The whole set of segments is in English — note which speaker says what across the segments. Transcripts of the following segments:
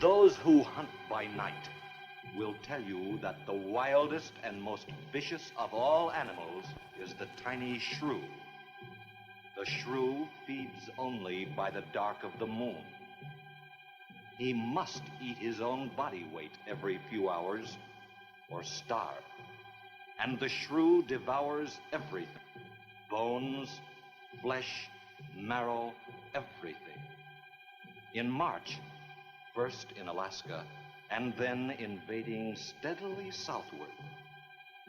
Speaker 1: Those who hunt by night will tell you that the wildest and most vicious of all animals is the tiny shrew. The shrew feeds only by the dark of the moon. He must eat his own body weight every few hours or starve. And the shrew devours everything. Bones, flesh, marrow, everything. In March, first in Alaska, and then invading steadily southward,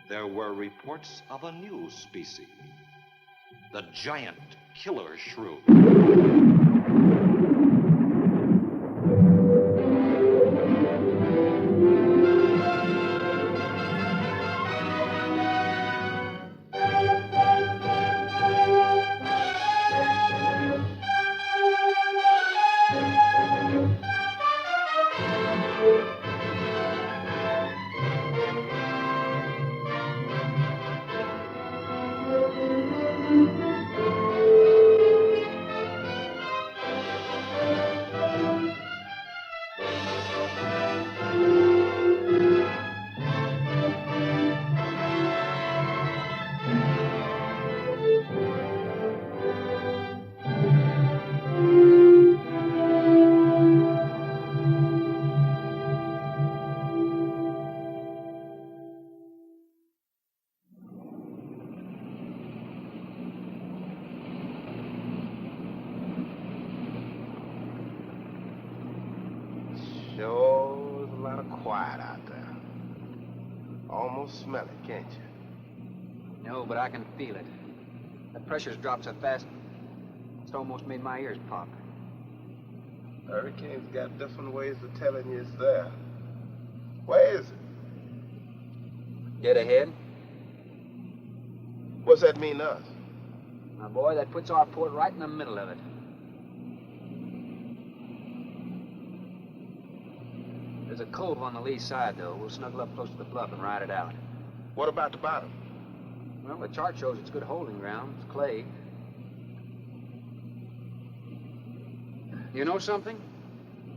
Speaker 1: there were reports of a new species, the giant killer shrew.
Speaker 2: Sure is a lot of quiet out there. Almost smell it, can't you?
Speaker 3: No, but I can feel it. The pressure's dropped so fast, it's almost made my ears pop.
Speaker 2: Hurricane's got different ways of telling you it's there. Where is it?
Speaker 3: Dead ahead.
Speaker 2: What's that mean to us?
Speaker 3: My boy, that puts our port right in the middle of it. There's a cove on the lee side, though. We'll snuggle up close to the bluff and ride it out.
Speaker 2: What about the bottom?
Speaker 3: Well, the chart shows it's good holding ground. It's clay. You know something?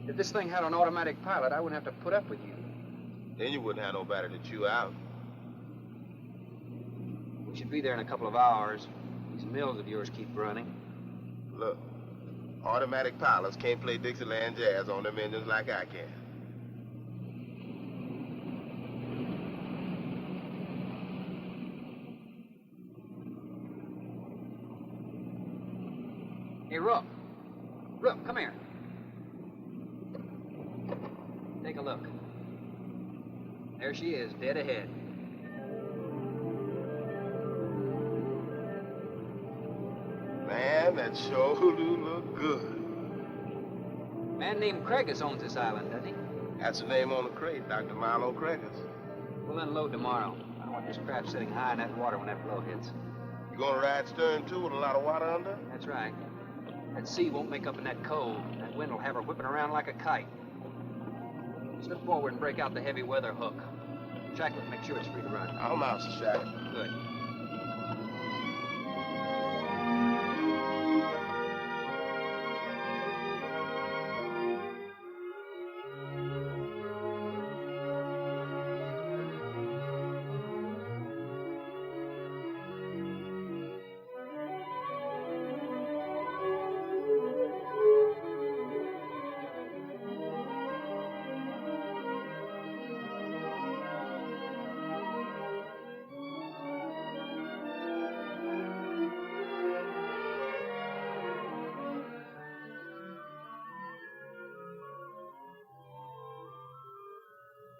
Speaker 3: If this thing had an automatic pilot, I wouldn't have to put up with you.
Speaker 2: Then you wouldn't have nobody to chew out.
Speaker 3: We should be there in a couple of hours. These mills of yours keep running.
Speaker 2: Look, automatic pilots can't play Dixieland jazz on them engines like I can.
Speaker 3: Hey, Rook. Rook, come here. Take a look. There she is, dead ahead.
Speaker 2: Man, that sure do look good.
Speaker 3: A man named Craigus owns this island, doesn't he?
Speaker 2: That's the name on the crate, Dr. Milo Craigus.
Speaker 3: We'll unload tomorrow. I don't want this craft sitting high in that water when that blow hits.
Speaker 2: You gonna ride stern, too, with a lot of water under?
Speaker 3: That's right. That sea won't make up in that cove. That wind will have her whipping around like a kite. Slip forward and break out the heavy weather hook. Shackle it, make sure it's free to run.
Speaker 2: I'm out, Sir Shackle.
Speaker 3: Good.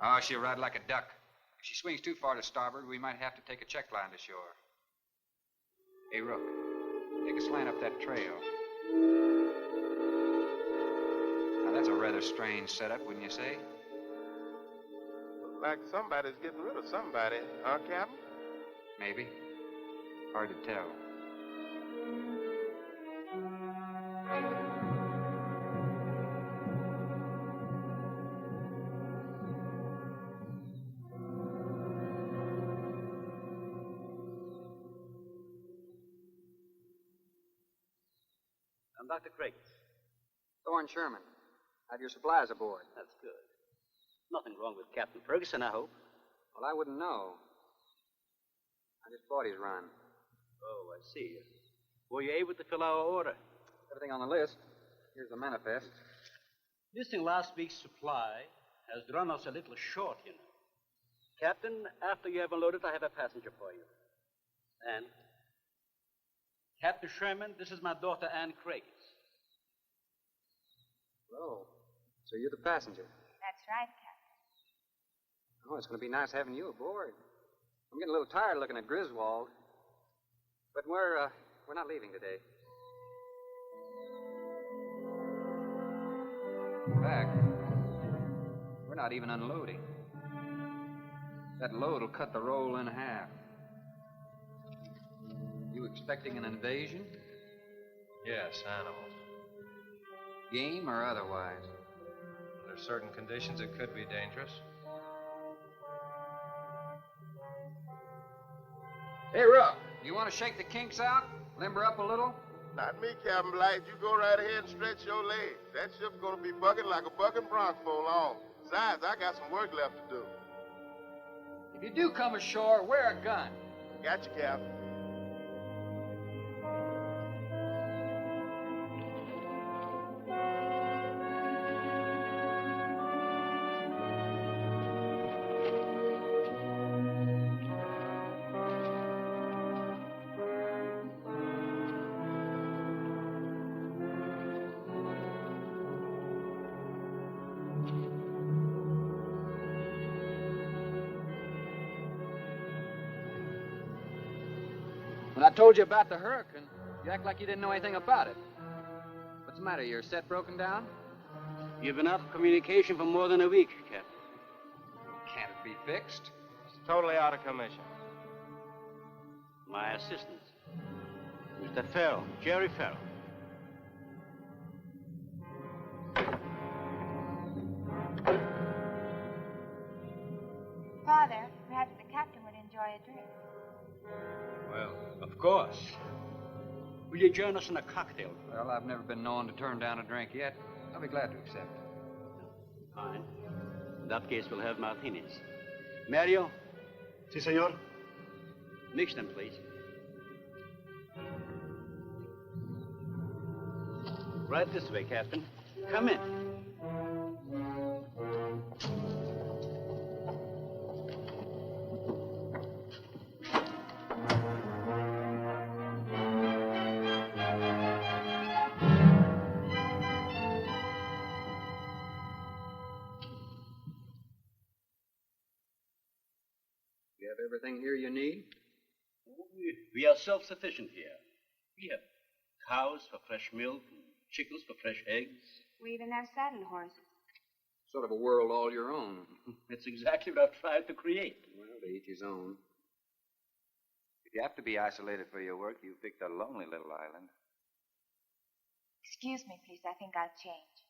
Speaker 3: Oh, she'll ride like a duck. If she swings too far to starboard, we might have to take a check line to shore. Hey, Rook, take a slant up that trail. Now, that's a rather strange setup, wouldn't you say?
Speaker 2: Like somebody's getting rid of somebody, huh, Captain?
Speaker 3: Maybe. Hard to tell.
Speaker 4: I'm Dr. Craigus.
Speaker 3: Thorne Sherman. Have your supplies aboard.
Speaker 4: That's good. Nothing wrong with Captain Ferguson, I hope.
Speaker 3: Well, I wouldn't know. I just bought his run.
Speaker 4: Oh, I see. Were you able to fill our order?
Speaker 3: Everything on the list. Here's the manifest.
Speaker 4: Missing last week's supply has run us a little short, you know. Captain, after you have unloaded, I have a passenger for you. And? Captain Sherman, this is my daughter, Ann Craig.
Speaker 3: Oh, so you're the passenger.
Speaker 5: That's right, Captain.
Speaker 3: Oh, it's going to be nice having you aboard. I'm getting a little tired looking at Griswold. But we're not leaving today. In fact, we're not even unloading. That load will cut the roll in half. You expecting an invasion?
Speaker 6: Yes, animals.
Speaker 3: Game or otherwise?
Speaker 6: Under certain conditions, it could be dangerous.
Speaker 3: Hey, Ruck, you want to shake the kinks out? Limber up a little?
Speaker 2: Not me, Captain Blight. You go right ahead and stretch your legs. That ship's gonna be bucking like a bucking bronc for long. Besides, I got some work left to do.
Speaker 3: If you do come ashore, wear a gun.
Speaker 2: Got you, Captain.
Speaker 3: When I told you about the hurricane, you act like you didn't know anything about it. What's the matter? Your set broken down?
Speaker 4: You've been out of communication for more than a week, Captain.
Speaker 3: Can't it be fixed?
Speaker 6: It's totally out of commission.
Speaker 4: My assistant, Mr. Farrell, Jerry Farrell.
Speaker 5: Father, perhaps the captain would enjoy a drink.
Speaker 4: Well, of course. Will you join us in a cocktail?
Speaker 3: Well, I've never been known to turn down a drink yet. I'll be glad to accept.
Speaker 4: Fine. In that case, we'll have martinis. Mario,
Speaker 7: Si, senor.
Speaker 4: mix them, please. Right this way, Captain. Come in.
Speaker 3: You have everything here you need?
Speaker 4: We are self-sufficient here. We have cows for fresh milk and chickens for fresh eggs.
Speaker 5: We even have saddle horses.
Speaker 3: Sort of a world all your own.
Speaker 4: That's exactly what I've tried to create.
Speaker 3: Well, to each his own.
Speaker 8: If you have to be isolated for your work, you picked a lonely little island.
Speaker 5: Excuse me, please. I think I'll change.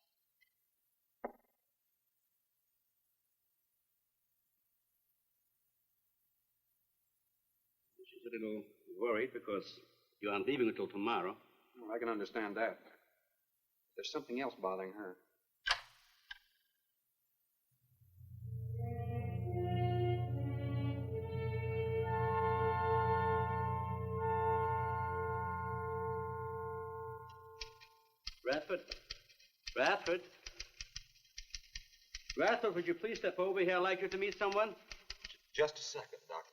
Speaker 4: She's a little worried because you aren't leaving until tomorrow.
Speaker 3: Well, I can understand that. There's something else bothering her.
Speaker 4: Radford? Radford? Radford, would you please step over here? I'd like you to meet someone.
Speaker 7: Just a second, Doctor.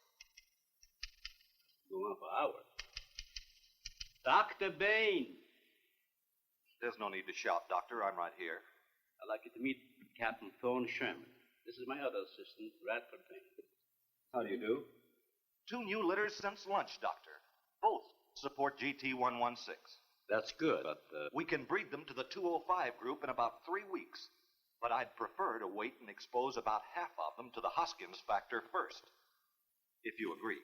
Speaker 4: Go on for hours. Dr. Bain.
Speaker 1: There's no need to shout, Doctor. I'm right here.
Speaker 4: I'd like you to meet Captain Thorne Sherman. This is my other assistant, Radford Bain. How do you do?
Speaker 1: 2 new litters since lunch, Doctor. Both support GT116.
Speaker 4: That's good, but,
Speaker 1: We can breed them to the 205 group in about 3 weeks. But I'd prefer to wait and expose about half of them to the Hoskins factor first. If you agree.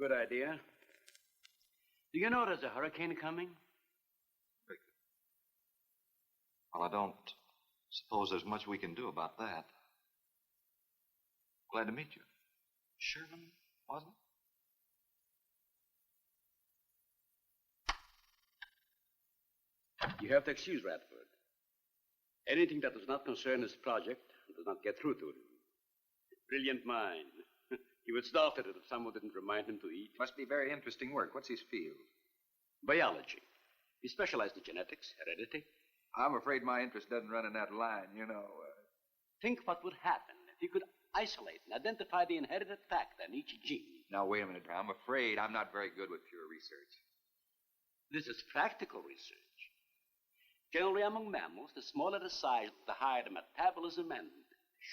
Speaker 4: Good idea. Do you know there's a hurricane coming?
Speaker 1: Well, I don't suppose there's much we can do about that. Glad to meet you. Sherman, wasn't it?
Speaker 4: You have to excuse Radford. Anything that does not concern his project does not get through to him. Brilliant mind. He would start at it if someone didn't remind him to eat.
Speaker 8: Must be very interesting work. What's his field?
Speaker 4: Biology. He specialized in genetics, heredity.
Speaker 8: I'm afraid my interest doesn't run in that line, you know.
Speaker 4: Think what would happen if he could isolate and identify the inherited factor in each gene.
Speaker 8: Now, wait a minute. I'm afraid I'm not very good with pure research.
Speaker 4: This is practical research. Generally, among mammals, the smaller the size, the higher the metabolism and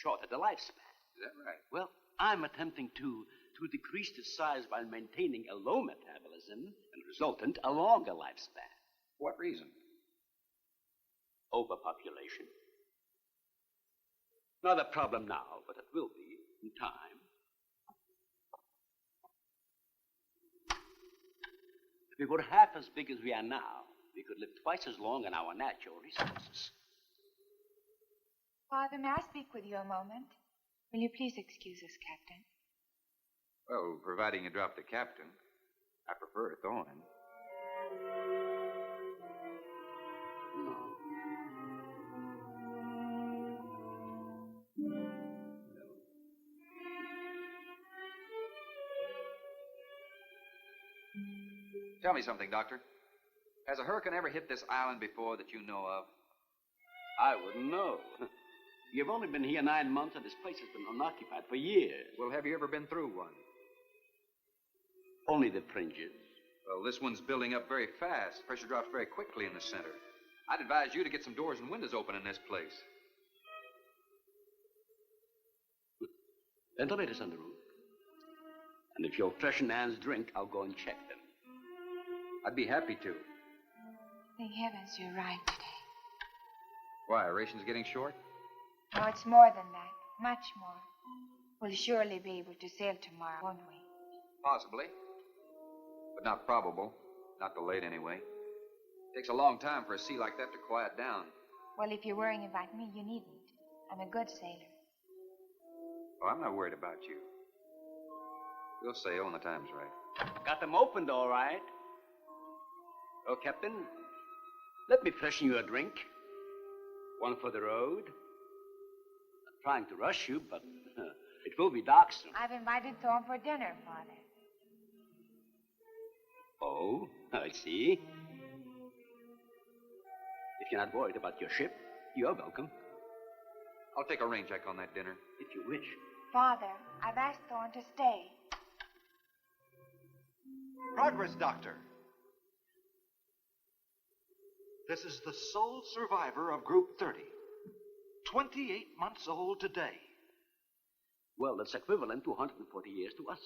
Speaker 4: shorter the lifespan.
Speaker 8: Is that right?
Speaker 4: Well, I'm attempting to decrease the size while maintaining a low metabolism and resultant a longer lifespan.
Speaker 8: What reason?
Speaker 4: Overpopulation. Not a problem now, but it will be in time. If we were half as big as we are now, we could live twice as long on our natural resources.
Speaker 5: Father, may I speak with you a moment? Will you please excuse us, Captain?
Speaker 8: Well, providing you drop the captain. I prefer a thorn.
Speaker 4: No.
Speaker 8: Tell me something, Doctor. Has a hurricane ever hit this island before that you know of?
Speaker 4: I wouldn't know. You've only been here 9 months, and this place has been unoccupied for years.
Speaker 8: Well, have you ever been through one?
Speaker 4: Only the fringes.
Speaker 8: Well, this one's building up very fast. Pressure drops very quickly in the center. I'd advise you to get some doors and windows open in this place.
Speaker 4: Ventilators on the roof. And if you'll freshen Anne's drink, I'll go and check them.
Speaker 8: I'd be happy to.
Speaker 5: Thank heavens you're right today.
Speaker 8: Why, are rations getting short?
Speaker 5: No, it's more than that. Much more. We'll surely be able to sail tomorrow, won't we?
Speaker 8: Possibly. But not probable. Not delayed, anyway. Takes a long time for a sea like that to quiet down.
Speaker 5: Well, if you're worrying about me, you needn't. I'm a good sailor.
Speaker 8: Oh, I'm not worried about you. We'll sail when the time's right.
Speaker 4: Got them opened, all right. Oh, Captain, let me freshen you a drink. One for the road. I'm trying to rush you, but it will be dark soon.
Speaker 5: I've invited Thorne for dinner, Father.
Speaker 4: Oh, I see. If you're not worried about your ship, you're welcome.
Speaker 8: I'll take a rain check on that dinner.
Speaker 4: If you wish.
Speaker 5: Father, I've asked Thorne to stay.
Speaker 1: Progress, Doctor. This is the sole survivor of Group 30. 28 months old today.
Speaker 4: Well, that's equivalent to 140 years to us.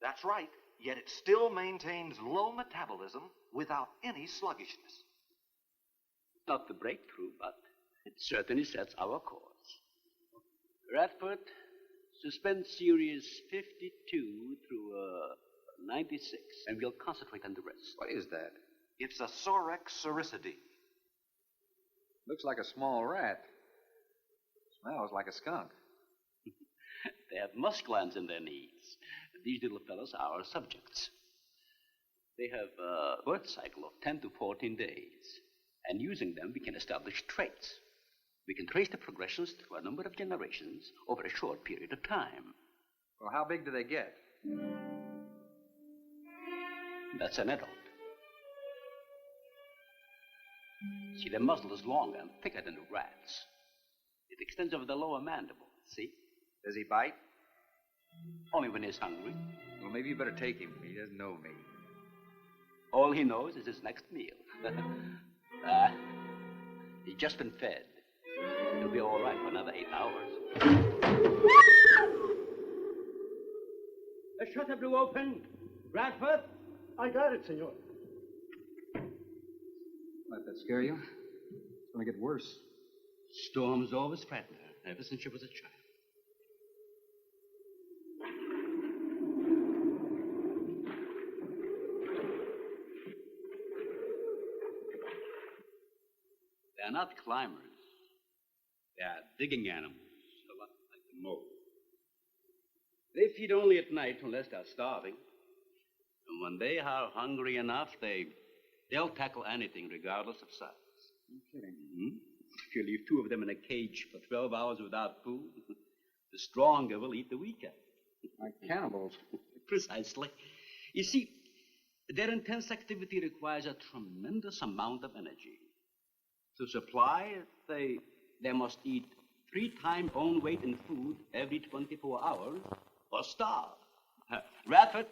Speaker 1: That's right, yet it still maintains low metabolism without any sluggishness.
Speaker 4: Not the breakthrough, but it certainly sets our course. Radford, suspend series 52 through 96, and we'll concentrate on the rest.
Speaker 8: What is that?
Speaker 1: It's a Sorex cericidae.
Speaker 8: Looks like a small rat. Smells like a skunk.
Speaker 4: They have musk glands in their knees. These little fellows are our subjects. They have a birth cycle of 10 to 14 days. And using them, we can establish traits. We can trace the progressions through a number of generations over a short period of time.
Speaker 8: Well, how big do they get?
Speaker 4: That's an adult. See, their muzzle is longer and thicker than the rat's. It extends over the lower mandible, see?
Speaker 8: Does he bite?
Speaker 4: Only when he's hungry.
Speaker 8: Well, maybe you better take him. He doesn't know me.
Speaker 4: All he knows is his next meal. He's just been fed. He'll be all right for another 8 hours. The shutter blew open. Bradford?
Speaker 7: I got it, senor.
Speaker 8: Let that scare you? It's going to get worse.
Speaker 4: Storms always frighten her, ever since she was a child. They're not climbers. They are digging animals, a lot like the mole. They feed only at night unless they're starving. And when they are hungry enough, they'll tackle anything regardless of size.
Speaker 8: No kidding.
Speaker 4: Mm-hmm. If you leave two of them in a cage for 12 hours without food, the stronger will eat the weaker.
Speaker 3: Like cannibals.
Speaker 4: Precisely. You see, their intense activity requires a tremendous amount of energy. To supply it, they must eat 3 times own weight in food every 24 hours or starve. Radford,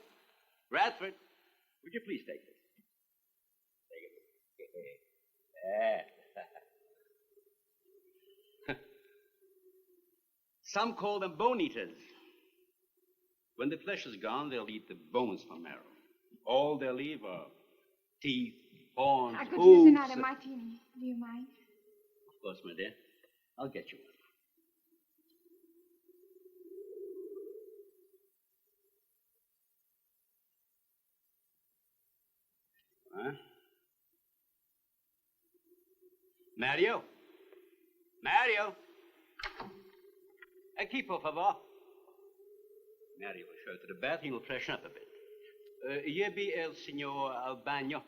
Speaker 4: would you please take this? Take it. Some call them bone eaters. When the flesh is gone, they'll eat the bones for marrow. All they'll leave are teeth, horns,
Speaker 5: I could
Speaker 4: hooves.
Speaker 5: use another martini. Do you mind?
Speaker 4: Of course, my dear. I'll get you one. Huh? Mario? Aquí, por favor. Mario will show to the bath. He will freshen up a bit. Lleve el señor al baño.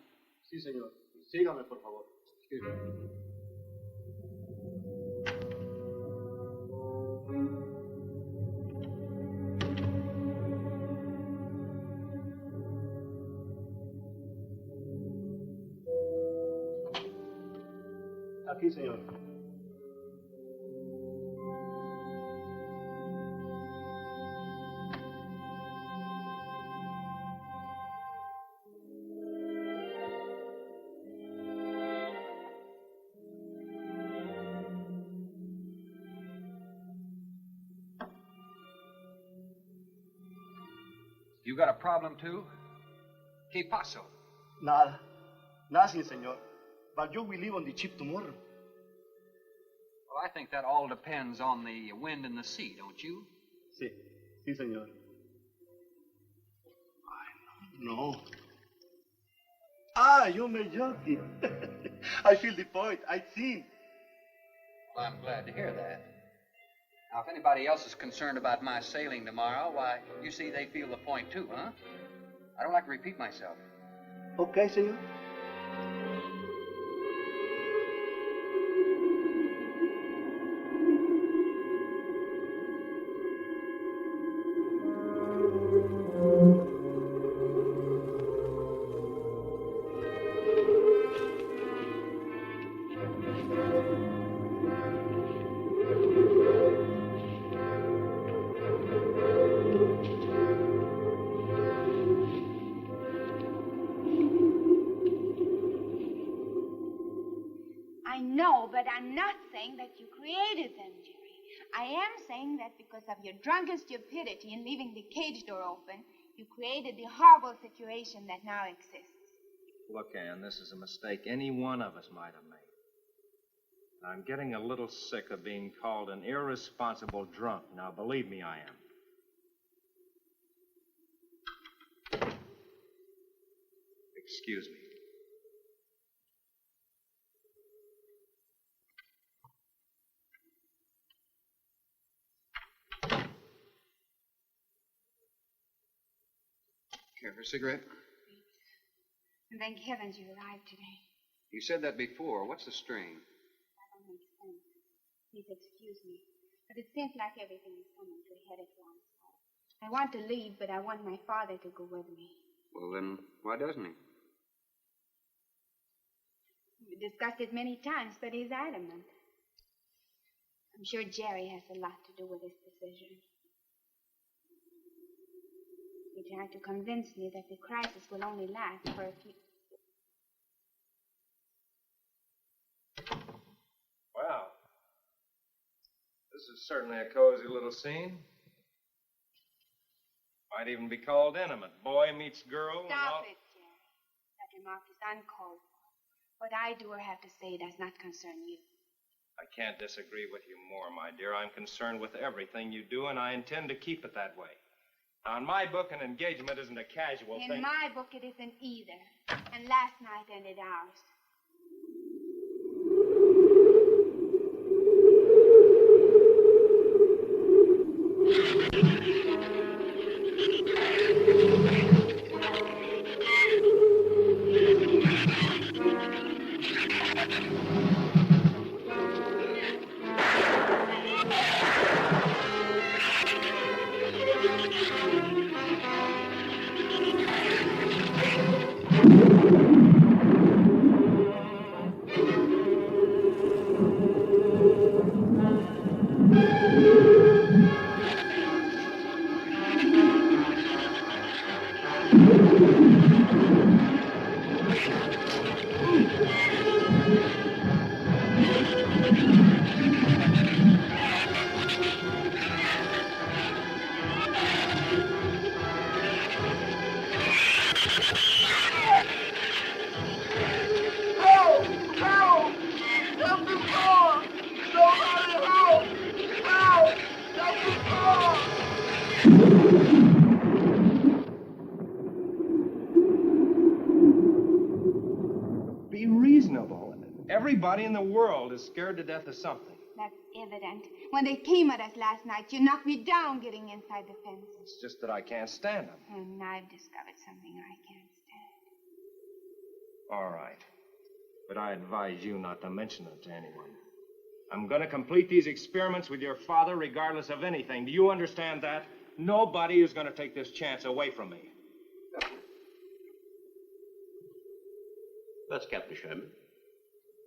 Speaker 7: Sí, señor. Sígame, por favor.
Speaker 3: Excuse me.
Speaker 7: Aquí, señor.
Speaker 3: You got a problem, too? ¿Qué pasó?
Speaker 7: Nada. Nothing, señor. But you will leave on the ship tomorrow.
Speaker 3: Well, I think that all depends on the wind and the sea, don't you?
Speaker 7: Sí. Sí, señor. No. You may joking. I feel the point. I think.
Speaker 3: Well, I'm glad to hear that. Now, if anybody else is concerned about my sailing tomorrow, why, you see they feel the point too, huh? I don't like to repeat myself.
Speaker 7: Okay, señor.
Speaker 5: I know, but I'm not saying that you created them, Jerry. I am saying that because of your drunken stupidity in leaving the cage door open, you created the horrible situation that now exists.
Speaker 6: Look, Ann, this is a mistake any one of us might have made. I'm getting a little sick of being called an irresponsible drunk. Now, believe me, I am. Excuse me.
Speaker 3: Care for a cigarette?
Speaker 5: And thank heavens you arrived today.
Speaker 3: You said that before. What's the strain?
Speaker 5: That don't make sense. Please excuse me. But it seems like everything is coming to a head at once. I want to leave, but I want my father to go with me.
Speaker 3: Well, then, why doesn't he?
Speaker 5: We discussed it many times, but he's adamant. I'm sure Jerry has a lot to do with this decision. He tried to convince me that the crisis will only last for a few...
Speaker 6: Wow. This is certainly a cozy little scene. Might even be called intimate. Boy meets girl.
Speaker 5: Stop it, Jerry. That remark is uncalled for. What I do or have to say does not concern you.
Speaker 6: I can't disagree with you more, my dear. I'm concerned with everything you do, and I intend to keep it that way. Now, in my book, an engagement isn't a casual thing.
Speaker 5: In my book, it isn't either. And last night ended ours.
Speaker 6: Everybody in the world is scared to death of something.
Speaker 5: That's evident. When they came at us last night, you knocked me down getting inside the fence.
Speaker 6: It's just that I can't stand them.
Speaker 5: And I've discovered something I can't stand.
Speaker 6: All right. But I advise you not to mention it to anyone. I'm going to complete these experiments with your father regardless of anything. Do you understand that? Nobody is going to take this chance away from me.
Speaker 4: That's Captain Sherman.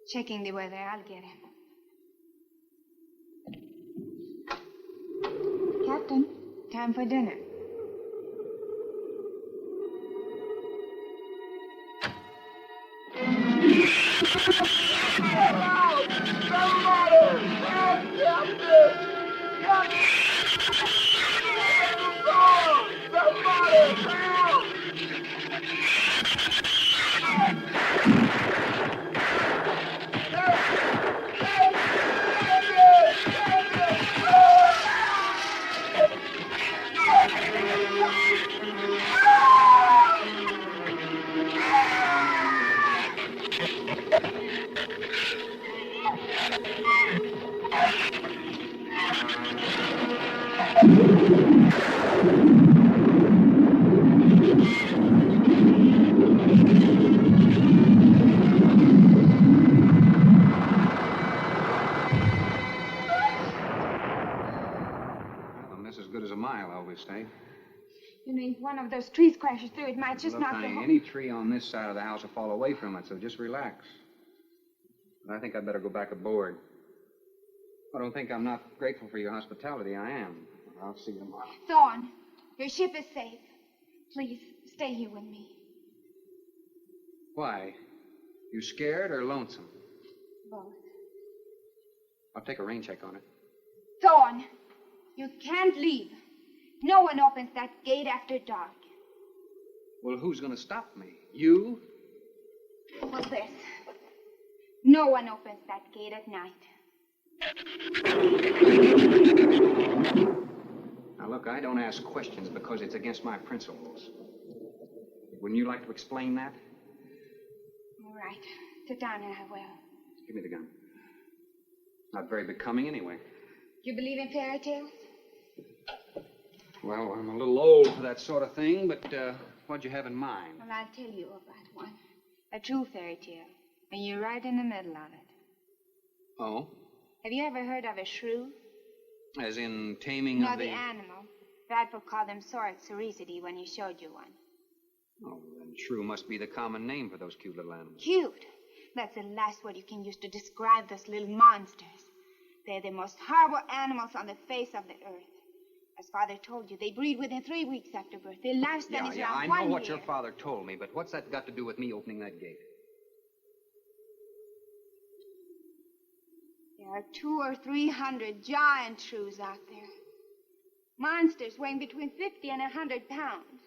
Speaker 5: Checking the weather. I'll get him. Captain, time for dinner. You know, if one of those trees crashes through, it might just
Speaker 8: Look,
Speaker 5: knock the
Speaker 8: honey,
Speaker 5: whole...
Speaker 8: any tree on this side of the house will fall away from it, so just relax. But I think I'd better go back aboard. I don't think I'm not grateful for your hospitality. I am. I'll see you tomorrow.
Speaker 5: Thorne, your ship is safe. Please, stay here with me.
Speaker 8: Why? You scared or lonesome?
Speaker 5: Both.
Speaker 8: I'll take a rain check on it.
Speaker 5: Thorne, you can't leave. No one opens that gate after dark.
Speaker 8: Well, who's going to stop me? You?
Speaker 5: Well, this. No one opens that gate at night.
Speaker 8: Now, look, I don't ask questions because it's against my principles. Wouldn't you like to explain that?
Speaker 5: All right. Sit down and I will.
Speaker 8: Give me the gun. Not very becoming anyway.
Speaker 5: You believe in fairy tales?
Speaker 8: Well, I'm a little old for that sort of thing, but what'd you have in mind?
Speaker 5: Well, I'll tell you about one. A true fairy tale. And you're right in the middle of it.
Speaker 8: Oh?
Speaker 5: Have you ever heard of a shrew?
Speaker 8: As in taming
Speaker 5: No,
Speaker 8: of
Speaker 5: the animal. Bradford called them Soricity when he showed you one.
Speaker 8: Oh, then shrew must be the common name for those cute little animals.
Speaker 5: Cute. That's the last word you can use to describe those little monsters. They're the most horrible animals on the face of the earth. As Father told you, they breed within 3 weeks after birth. Their lifespan is around 1
Speaker 8: I
Speaker 5: year.
Speaker 8: know what your father told me, but what's that got to do with me opening that gate?
Speaker 5: There are 200 or 300 giant shrews out there. Monsters weighing between 50 and 100 pounds.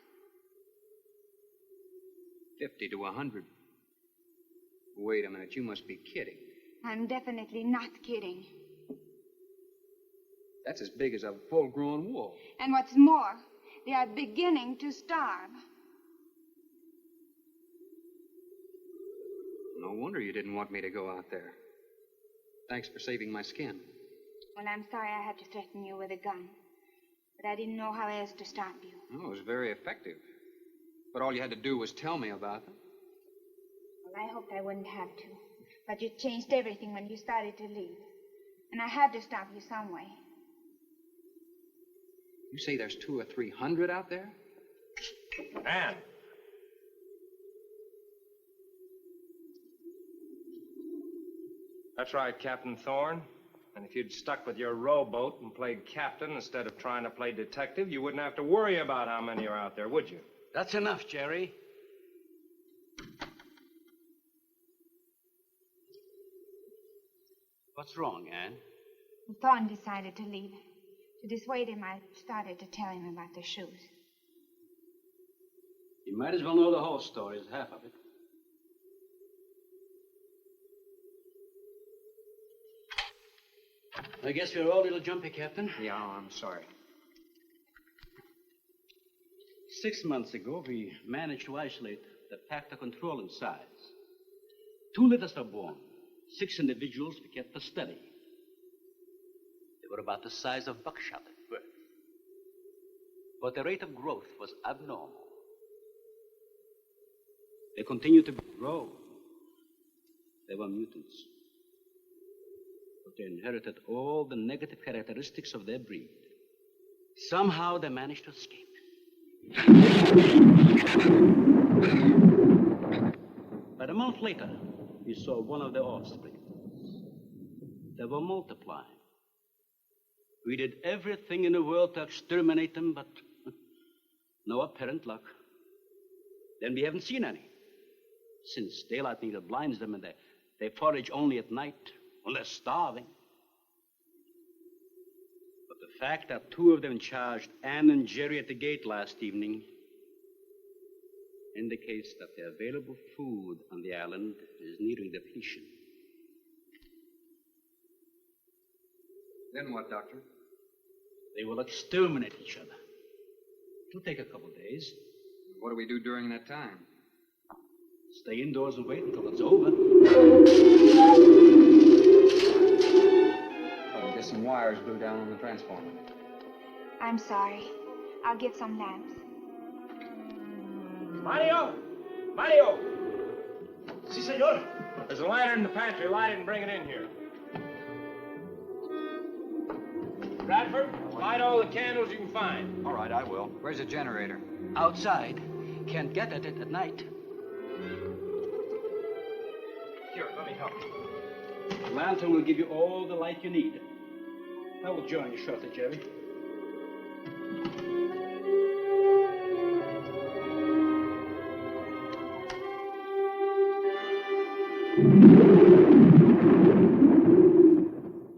Speaker 8: 50 to 100. Wait a minute, you must be kidding.
Speaker 5: I'm definitely not kidding.
Speaker 8: That's as big as a full-grown wolf.
Speaker 5: And what's more, they are beginning to starve.
Speaker 8: No wonder you didn't want me to go out there. Thanks for saving my skin.
Speaker 5: Well, I'm sorry I had to threaten you with a gun. But I didn't know how else to stop you.
Speaker 8: Oh, it was very effective. But all you had to do was tell me about them.
Speaker 5: Well, I hoped I wouldn't have to. But you changed everything when you started to leave. And I had to stop you some way.
Speaker 8: You say there's 200 or 300 out there?
Speaker 6: Anne. That's right, Captain Thorne. And if you'd stuck with your rowboat and played captain instead of trying to play detective, you wouldn't have to worry about how many are out there, would you?
Speaker 4: That's enough, Jerry. What's wrong, Anne?
Speaker 5: Thorne decided to leave. To dissuade him, I started to tell him about the shoes.
Speaker 4: You might as well know the whole story as half of it. I guess we're all a little jumpy, Captain.
Speaker 8: Yeah, I'm sorry.
Speaker 4: 6 months ago, we managed to isolate the factor controlling size. 2 litters were born. 6 individuals we kept for study. They were about the size of buckshot at birth. But the rate of growth was abnormal. They continued to grow. They were mutants. But they inherited all the negative characteristics of their breed. Somehow they managed to escape. But a month later, we saw one of their offspring. They were multiplying. We did everything in the world to exterminate them, but no apparent luck. Then we haven't seen any. Since daylight neither blinds them and they forage only at night when they're starving. But the fact that 2 of them charged Anne and Jerry at the gate last evening indicates that the available food on the island is nearing depletion.
Speaker 8: Then what, Doctor?
Speaker 4: They will exterminate each other. It'll take a couple days.
Speaker 8: What do we do during that time?
Speaker 4: Stay indoors and wait until it's over.
Speaker 8: Probably get some wires glued down on the transformer.
Speaker 5: I'm sorry. I'll get some lamps.
Speaker 6: Mario! Mario!
Speaker 7: Si, senor.
Speaker 6: There's a lantern in the pantry. Light it and bring it in here. Bradford, light all the candles you can find.
Speaker 1: All right, I will.
Speaker 8: Where's the generator?
Speaker 4: Outside. Can't get at it at night.
Speaker 6: Here, let me help you.
Speaker 4: The lantern will give you all the light you need. I will join you shortly, Jerry.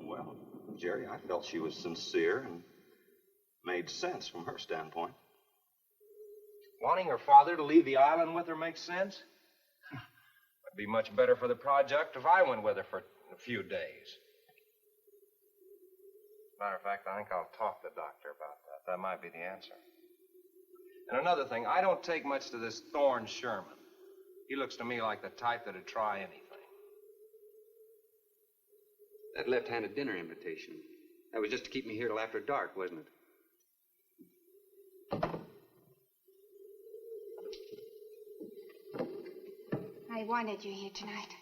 Speaker 1: Well, Jerry, I felt she was sincere and made sense from her standpoint.
Speaker 6: Wanting her father to leave the island with her makes sense? It'd be much better for the project if I went with her for a few days. Matter of fact, I think I'll talk to the doctor about that. That might be the answer. And another thing, I don't take much to this Thorne Sherman. He looks to me like the type that'd try anything.
Speaker 8: That left-handed dinner invitation. That was just to keep me here till after dark, wasn't it?
Speaker 5: I wanted you here tonight.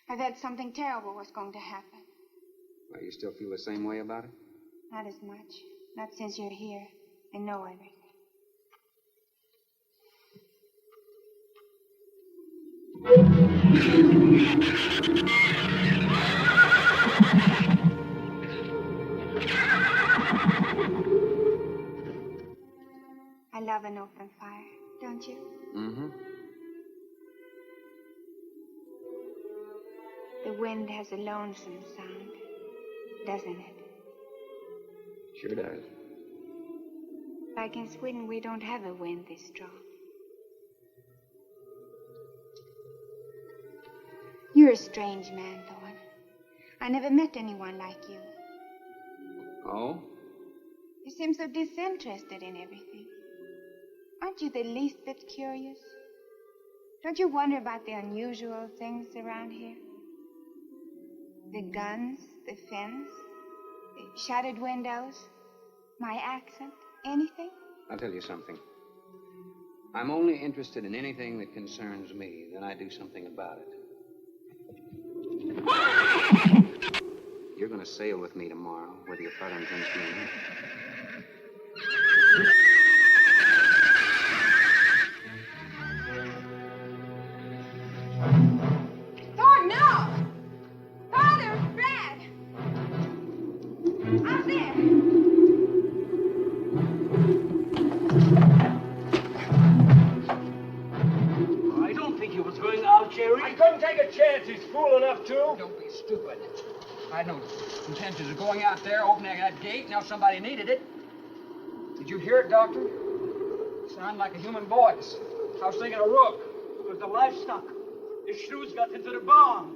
Speaker 5: I thought something terrible was going to happen.
Speaker 8: Well, you still feel the same way about it?
Speaker 5: Not as much. Not since you're here and know everything. I love an open fire, don't you?
Speaker 8: Mm-hmm.
Speaker 5: The wind has a lonesome sound, doesn't it?
Speaker 8: Sure does.
Speaker 5: Like in Sweden, we don't have a wind this strong. You're a strange man, Thorne. I never met anyone like you.
Speaker 8: Oh?
Speaker 5: You seem so disinterested in everything. Aren't you the least bit curious? Don't you wonder about the unusual things around here? The guns, the fence, the shattered windows, my accent, anything?
Speaker 8: I'll tell you something. I'm only interested in anything that concerns me. Then I do something about it. You're going to sail with me tomorrow, whether your father intends to or not.
Speaker 5: Thorne, no! Father, Brad! Out there!
Speaker 4: I don't think he was going out, Jerry.
Speaker 6: I couldn't take a chance. He's fool enough to.
Speaker 8: Don't be stupid. I had no intentions of going out there, opening that gate. Now somebody needed it. Did you hear it, Doctor? It sounded like a human voice. I was thinking of Rook.
Speaker 4: It was the livestock. The Shrews got into the barn.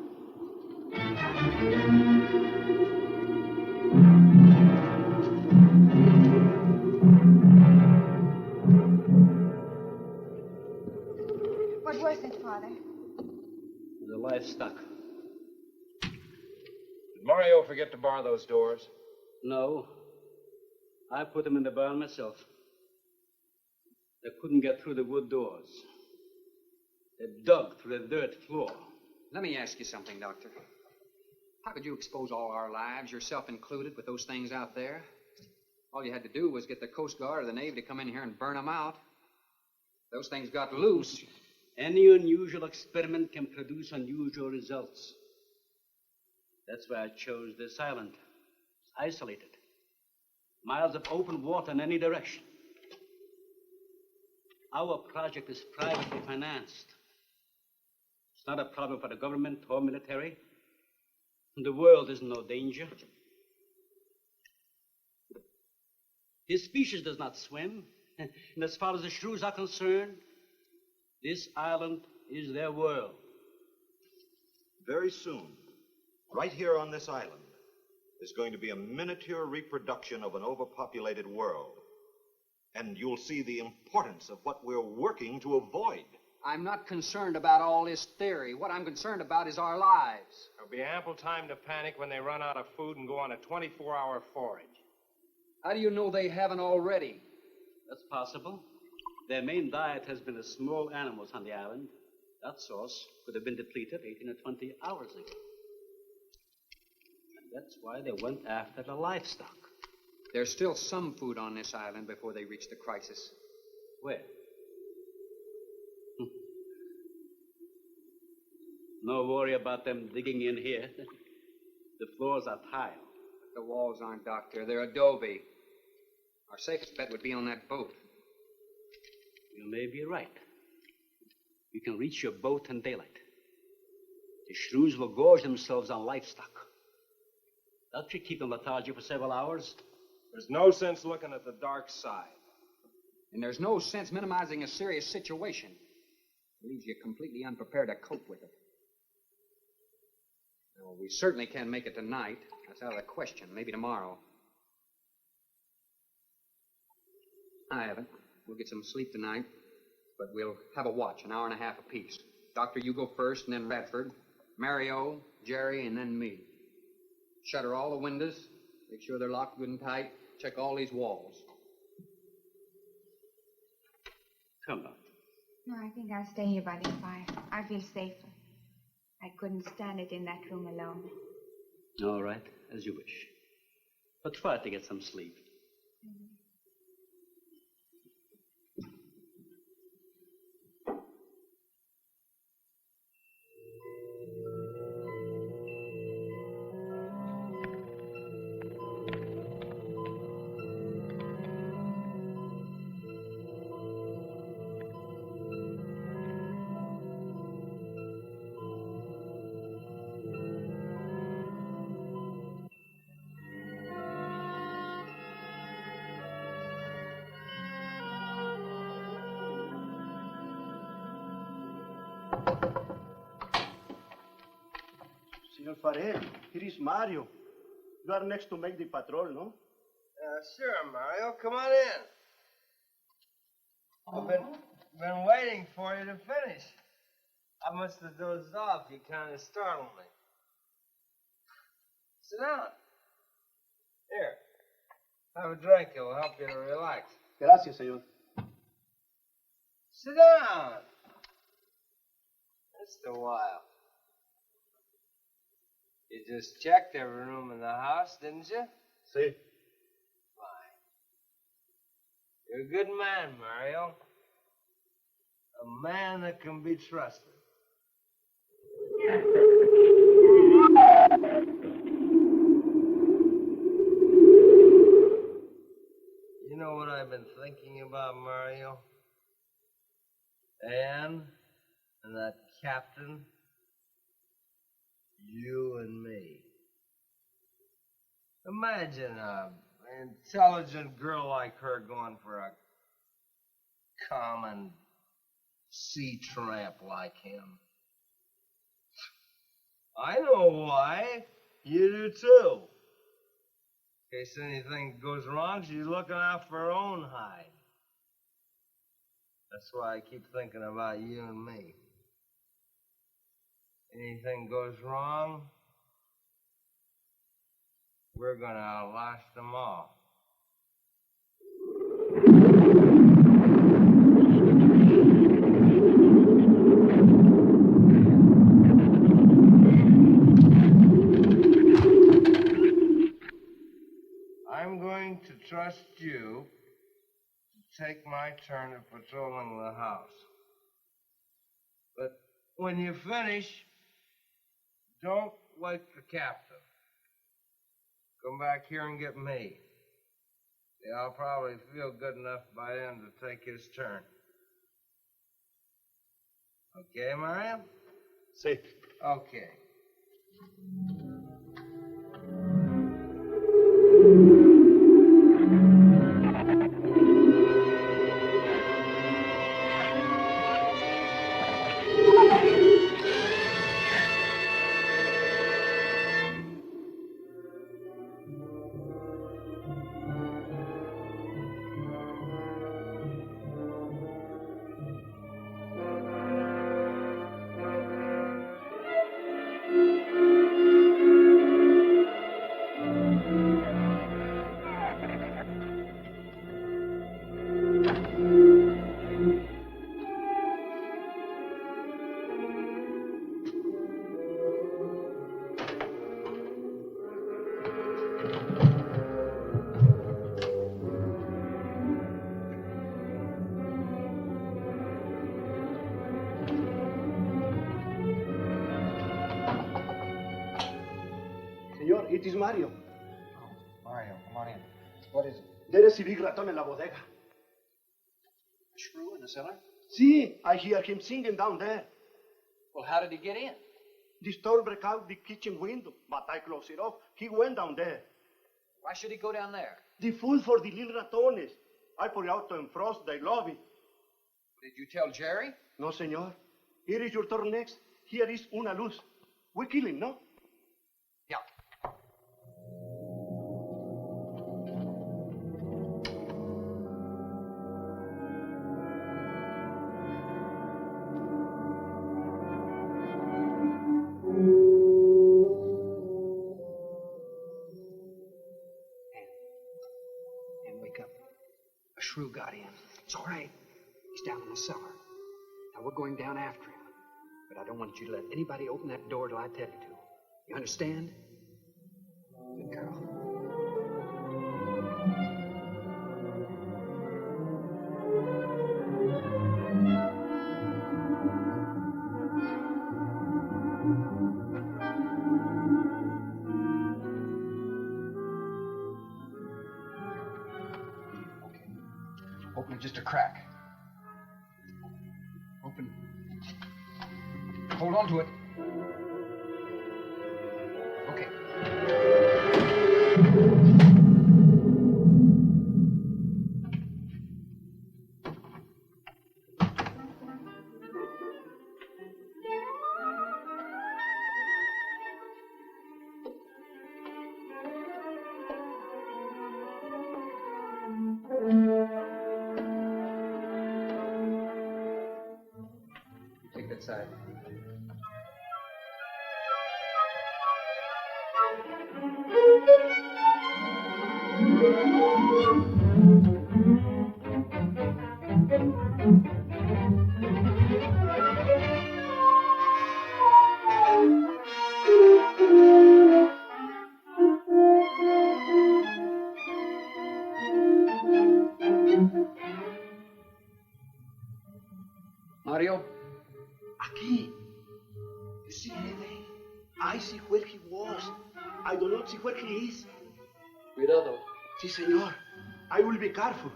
Speaker 5: What was it, Father?
Speaker 4: The livestock.
Speaker 6: Mario forget to bar those doors?
Speaker 4: No. I put them in the barn myself. They couldn't get through the wood doors. They dug through the dirt floor.
Speaker 8: Let me ask you something, Doctor. How could you expose all our lives, yourself included, with those things out there? All you had to do was get the Coast Guard or the Navy to come in here and burn them out. Those things got loose.
Speaker 4: Any unusual experiment can produce unusual results. That's why I chose this island. It's isolated. Miles of open water in any direction. Our project is privately financed. It's not a problem for the government or military. The world is in no danger. His species does not swim. And as far as the Shrews are concerned, this island is their world.
Speaker 1: Very soon, right here on this island, is going to be a miniature reproduction of an overpopulated world. And you'll see the importance of what we're working to avoid.
Speaker 8: I'm not concerned about all this theory. What I'm concerned about is our lives.
Speaker 6: There'll be ample time to panic when they run out of food and go on a 24-hour forage.
Speaker 8: How do you know they haven't already?
Speaker 4: That's possible. Their main diet has been the small animals on the island. That source could have been depleted 18 or 20 hours ago. And that's why they went after the livestock.
Speaker 8: There's still some food on this island before they reach the crisis.
Speaker 4: Where? No worry about them digging in here. The floors are tile.
Speaker 8: But the walls aren't, Doctor. They're adobe. Our safest bet would be on that boat.
Speaker 4: You may be right. You can reach your boat in daylight. The Shrews will gorge themselves on livestock. That should keep them lethargic for several hours.
Speaker 6: There's no sense looking at the dark side.
Speaker 8: And there's no sense minimizing a serious situation. It leaves you completely unprepared to cope with it. Well, we certainly can't make it tonight. That's out of the question. Maybe tomorrow. I haven't. We'll get some sleep tonight, but we'll have a watch, an hour and a half apiece. Doctor, you go first, and then Radford, Mario, Jerry, and then me. Shutter all the windows, make sure they're locked good and tight, check all these walls.
Speaker 4: Come on.
Speaker 5: No, I think I'll stay here by the fire. I feel safer. I couldn't stand it in that room alone.
Speaker 4: All right, as you wish. But try to get some sleep.
Speaker 7: Senor Farrell, here is Mario. You are next to make the patrol, no?
Speaker 9: Sure, Mario. Come on in. I've been waiting for you to finish. I must have dozed off. You kind of startled me. Sit down. Here. Have a drink. It'll help you to relax.
Speaker 7: Gracias, señor.
Speaker 9: Sit down. Just a while. You just checked every room in the house, didn't you?
Speaker 7: Sí.
Speaker 9: Fine. You're a good man, Mario. A man that can be trusted. You know what I've been thinking about, Mario? Anne and that captain. You and me. Imagine an intelligent girl like her going for a common sea tramp like him. I know why. You do too. In case anything goes wrong, she's looking out for her own hide. That's why I keep thinking about you and me. Anything goes wrong, we're gonna outlast them all. I'm going to trust you to take my turn at patrolling the house. But when you finish, don't wake the captain. Come back here and get me. Yeah, I'll probably feel good enough by then to take his turn. Okay, Mario?
Speaker 7: Sí.
Speaker 9: Okay.
Speaker 7: Señor, it is Mario.
Speaker 8: Mario, come on in. What is it?
Speaker 7: There is a big ratón en la bodega.
Speaker 3: A shrew in the cellar?
Speaker 7: See, I hear him singing down there.
Speaker 3: Well, how did he get in?
Speaker 7: The store break out the kitchen window, but I close it off. He went down there.
Speaker 3: Why should he go down there?
Speaker 7: The food for the little ratones. I put it out to frost. They love it.
Speaker 3: Did you tell Jerry?
Speaker 7: No, señor. Here is your turn next. Here is una luz. We kill him, no?
Speaker 3: Yeah. And wake up. A shrew got in. It's all right. He's down in the cellar. Now we're going down after him. But I don't want you to let anybody open that door till I tell you to. You understand? Good girl. Okay. Open it just a crack. Open. Hold on to it. Okay. You take that side. Mario?
Speaker 7: Aquí. You see anything? I see where he was. I do not see where he is.
Speaker 3: Cuidado.
Speaker 7: Sí, señor. I will be careful.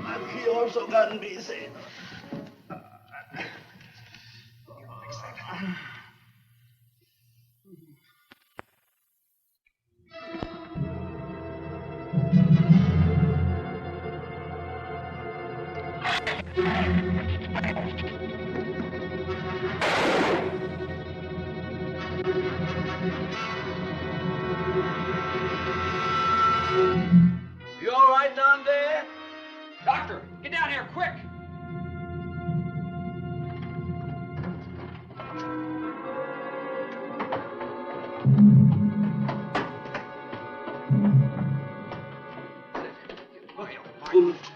Speaker 7: And he also got busy.
Speaker 8: quick!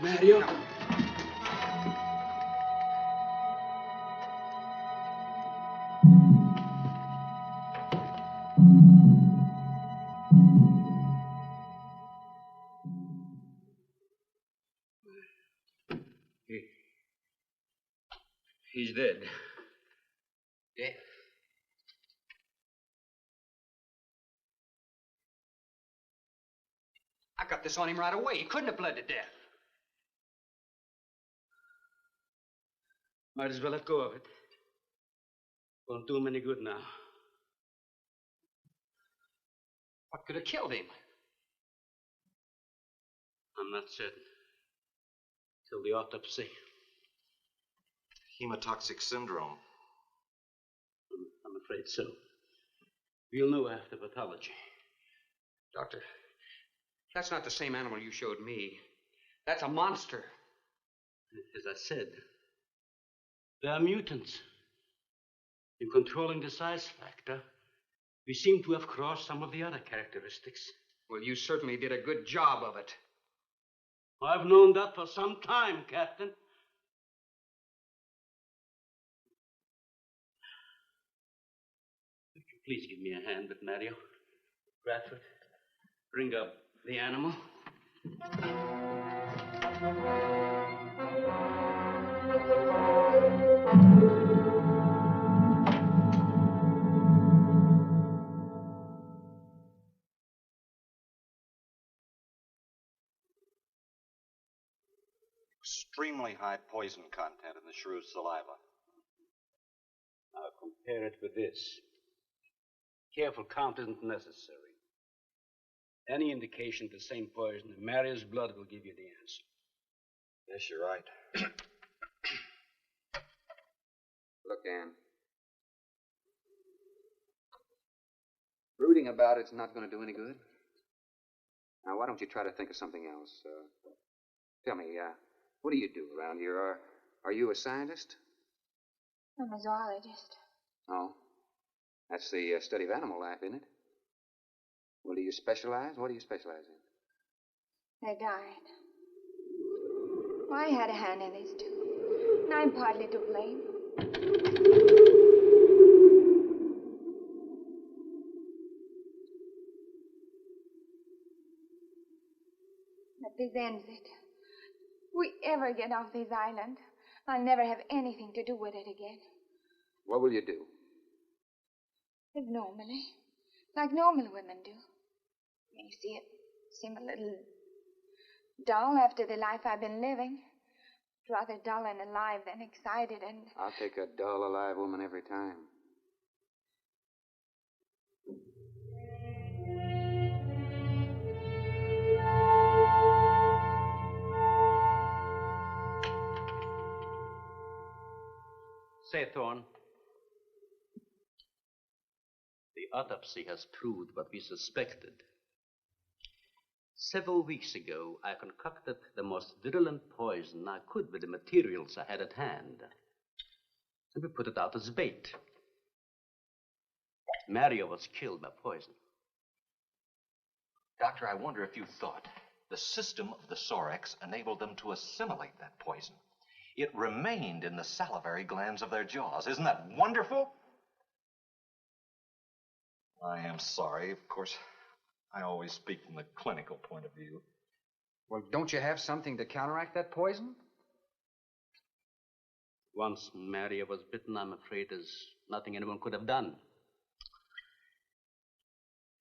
Speaker 4: Mario.
Speaker 8: He's dead. Dead? I got this on him right away. He couldn't have bled to death.
Speaker 4: Might as well let go of it. Won't do him any good now.
Speaker 8: What could have killed him?
Speaker 4: I'm not certain. Till the autopsy.
Speaker 1: Hemotoxic syndrome.
Speaker 4: I'm afraid so. We'll know after pathology.
Speaker 8: Doctor, that's not the same animal you showed me. That's a monster.
Speaker 4: As I said, they are mutants. In controlling the size factor, we seem to have crossed some of the other characteristics.
Speaker 8: Well, you certainly did a good job of it.
Speaker 4: I've known that for some time, Captain. Would you please give me a hand with Mario? Bradford, bring up the animal.
Speaker 1: Extremely high poison content in the Shrews' saliva.
Speaker 4: Now compare it with this. Careful count isn't necessary. Any indication of the same poison in Mario's blood will give you the answer.
Speaker 1: Yes, you're right.
Speaker 8: Look, Ann. Brooding about it's not going to do any good. Now, why don't you try to think of something else? Tell me, what do you do around here? Are you a scientist?
Speaker 5: I'm a zoologist.
Speaker 8: Oh. That's the study of animal life, isn't it? Well, do you specialize? What do you specialize in?
Speaker 5: They died. Well, I had a hand in this, too. And I'm partly to blame. But this ends it. If we ever get off this island, I'll never have anything to do with it again.
Speaker 8: What will you do?
Speaker 5: Live normally, like normal women do. You see, it seemed a little dull after the life I've been living. Rather dull and alive than excited and...
Speaker 8: I'll take a dull, alive woman every time.
Speaker 4: Say, Thorne, the autopsy has proved what we suspected. Several weeks ago, I concocted the most virulent poison I could with the materials I had at hand. And we put it out as bait. Mario was killed by poison.
Speaker 1: Doctor, I wonder if you thought the system of the Sorex enabled them to assimilate that poison. It remained in the salivary glands of their jaws. Isn't that wonderful? I am sorry. Of course, I always speak from the clinical point of view.
Speaker 8: Well, don't you have something to counteract that poison?
Speaker 4: Once Mario was bitten, I'm afraid there's nothing anyone could have done.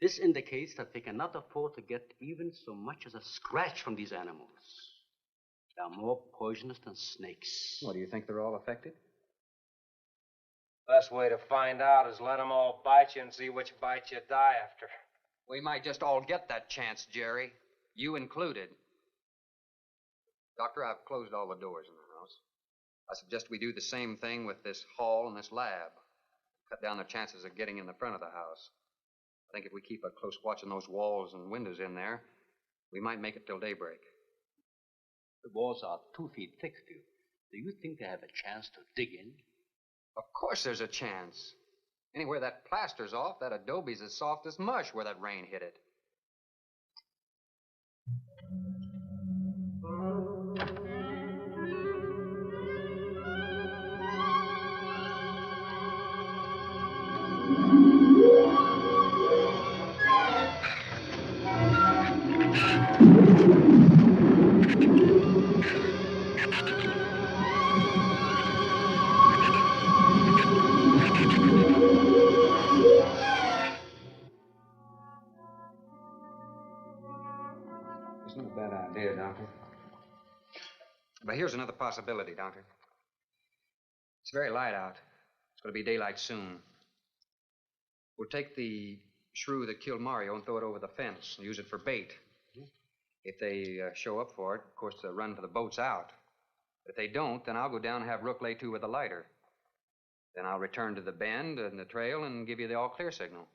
Speaker 4: This indicates that they cannot afford to get even so much as a scratch from these animals. They are more poisonous than snakes.
Speaker 8: What, do you think they're all affected?
Speaker 6: Best way to find out is let them all bite you and see which bite you die after.
Speaker 8: We might just all get that chance, Jerry. You included. Doctor, I've closed all the doors in the house. I suggest we do the same thing with this hall and this lab. Cut down the chances of getting in the front of the house. I think if we keep a close watch on those walls and windows in there, we might make it till daybreak.
Speaker 4: The walls are 2 feet thick, Phil. Do you think they have a chance to dig in?
Speaker 8: Of course there's a chance. Anywhere that plaster's off, that adobe's as soft as mush where that rain hit it. It's not a bad idea, Doctor. But here's another possibility, Doctor. It's very light out. It's going to be daylight soon. We'll take the shrew that killed Mario and throw it over the fence and use it for bait. If they show up for it, of course, they'll run for the boats out. If they don't, then I'll go down and have Rook lay to with a lighter. Then I'll return to the bend and the trail and give you the all-clear signal.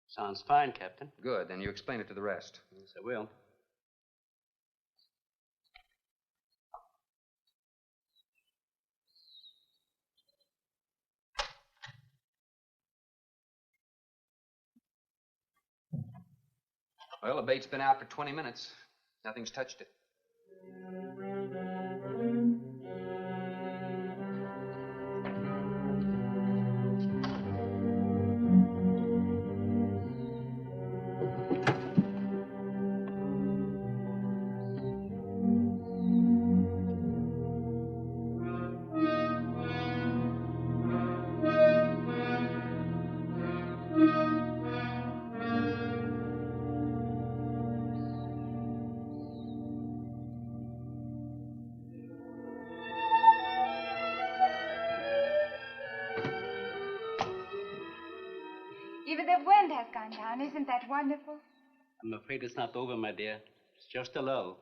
Speaker 4: Sounds fine, Captain.
Speaker 8: Good. Then you explain it to the rest.
Speaker 4: Yes, I will.
Speaker 8: Well, the bait's been out for 20 minutes. Nothing's touched it.
Speaker 5: Even the wind has gone down. Isn't that wonderful?
Speaker 4: I'm afraid it's not over, my dear. It's just a lull.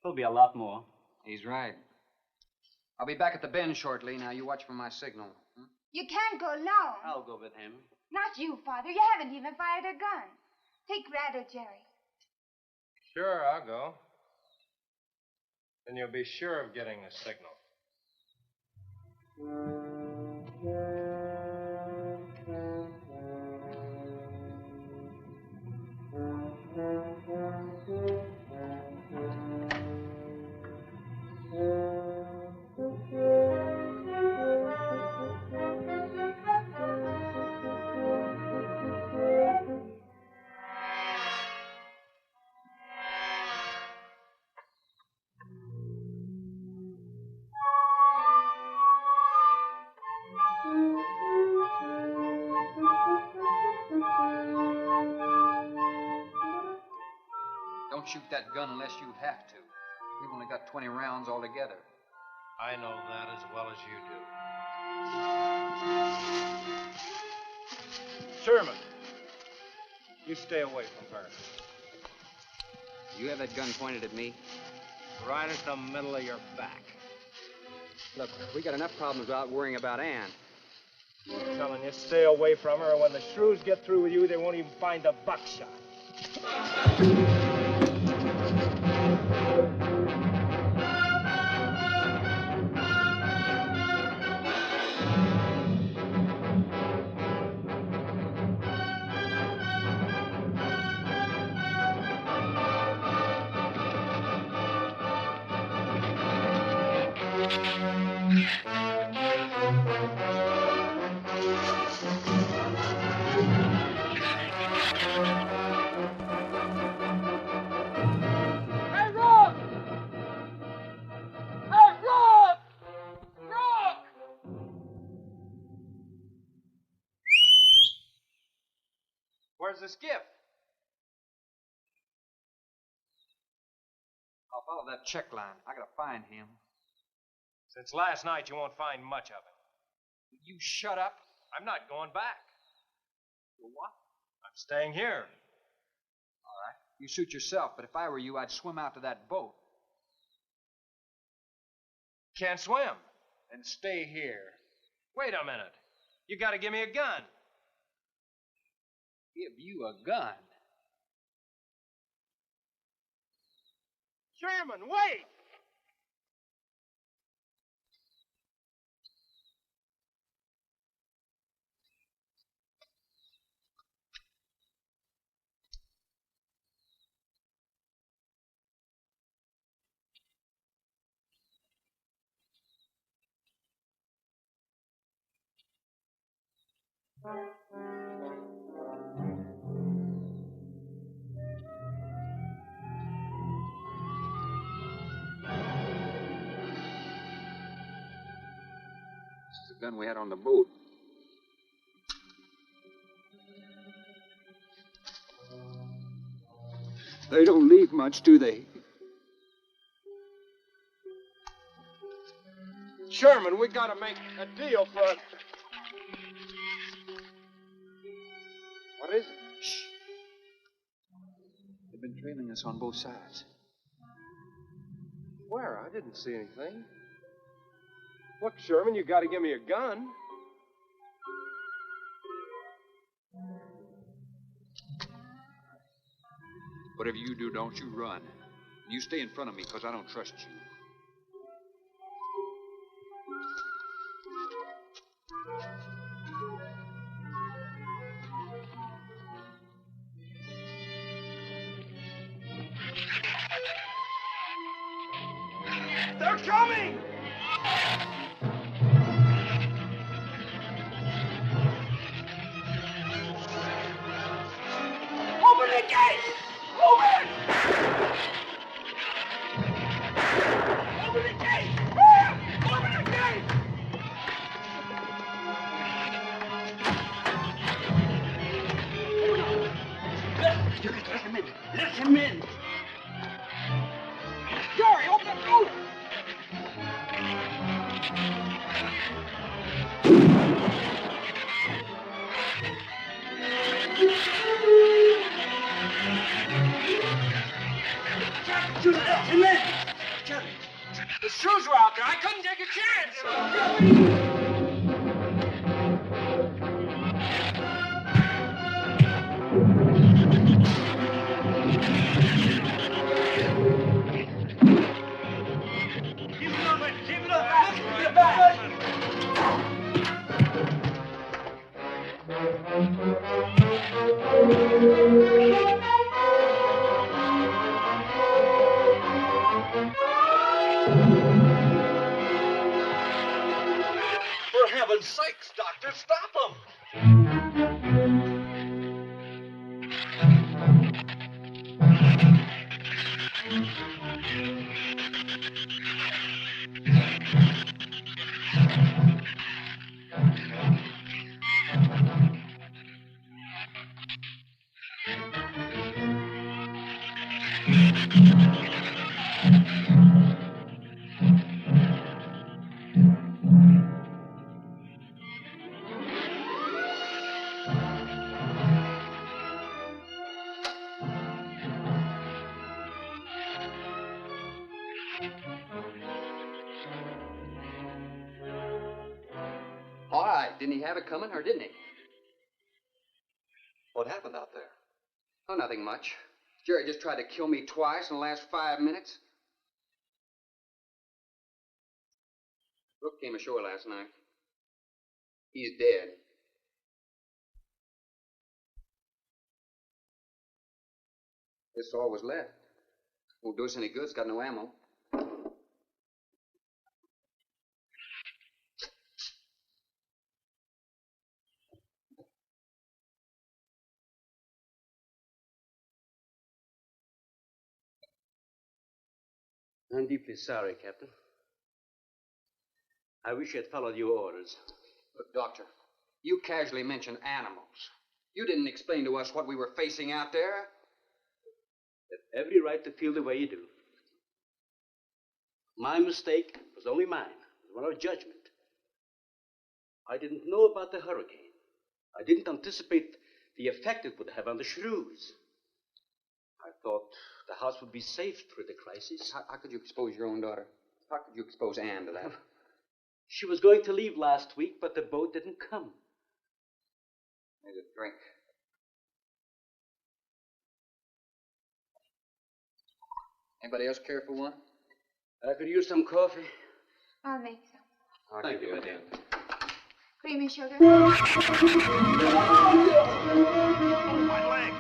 Speaker 4: There'll be a lot more.
Speaker 8: He's right. I'll be back at the bend shortly. Now, you watch for my signal.
Speaker 5: You can't go alone.
Speaker 4: I'll go with him.
Speaker 5: Not you, Father. You haven't even fired a gun. Take Red or Jerry.
Speaker 6: Sure, I'll go. Then you'll be sure of getting a signal.
Speaker 8: Don't shoot that gun unless you have to. We've only got 20 rounds altogether.
Speaker 6: I know that as well as you do. Sherman, you stay away from her.
Speaker 8: You have that gun pointed at me?
Speaker 6: Right at the middle of your back.
Speaker 8: Look, we got enough problems without worrying about Ann.
Speaker 6: I'm telling you, stay away from her, or when the Shrews get through with you, they won't even find the buckshot. Where's the skiff?
Speaker 8: I'll follow that check line. I gotta find him.
Speaker 6: Since last night, you won't find much of him.
Speaker 8: You shut up.
Speaker 6: I'm not going back.
Speaker 8: For what?
Speaker 6: I'm staying here.
Speaker 8: All right. You suit yourself, but if I were you, I'd swim out to that boat.
Speaker 6: Can't swim. Then stay here. Wait a minute. You gotta give me a gun.
Speaker 8: Give you a gun?
Speaker 9: Chairman, wait!
Speaker 8: This is the gun we had on the boat.
Speaker 3: They don't leave much, do they?
Speaker 9: Sherman, we gotta make a deal for... What is it?
Speaker 3: Shh. They've been trailing us on both sides.
Speaker 9: Where? I didn't see anything. Look, Sherman, you gotta give me a gun.
Speaker 8: Whatever you do, don't you run. You stay in front of me, because I don't trust you.
Speaker 9: They're coming! Open the gate! Open! Open the gate! Open the gate!
Speaker 3: Let him in. Let him in.
Speaker 9: Jerry, open the door!
Speaker 3: You let him in. Jerry.
Speaker 9: The Shrews were out there. I couldn't take a chance. Get back!
Speaker 7: For heaven's sakes, Doctor, stop them!
Speaker 8: All right. Didn't he have it coming, or didn't he?
Speaker 7: What happened out there?
Speaker 8: Oh, nothing much. Jerry just tried to kill me twice in the last 5 minutes. Brooke came ashore last night. He's dead. This all was left. Won't do us any good. It's got no ammo.
Speaker 4: I'm deeply sorry, Captain. I wish I had followed your orders.
Speaker 8: Look, Doctor, you casually mentioned animals. You didn't explain to us what we were facing out there.
Speaker 4: You have every right to feel the way you do. My mistake was only mine. It was one of judgment. I didn't know about the hurricane. I didn't anticipate the effect it would have on the Shrews. I thought the house would be safe through the crisis.
Speaker 8: How could you expose your own daughter? How could you expose Anne to that?
Speaker 4: She was going to leave last week, but the boat didn't come.
Speaker 8: There's a drink. Anybody else care for one?
Speaker 4: I could use some coffee.
Speaker 5: I'll make some.
Speaker 4: Thank you, madam.
Speaker 5: Creamy sugar.
Speaker 1: My leg!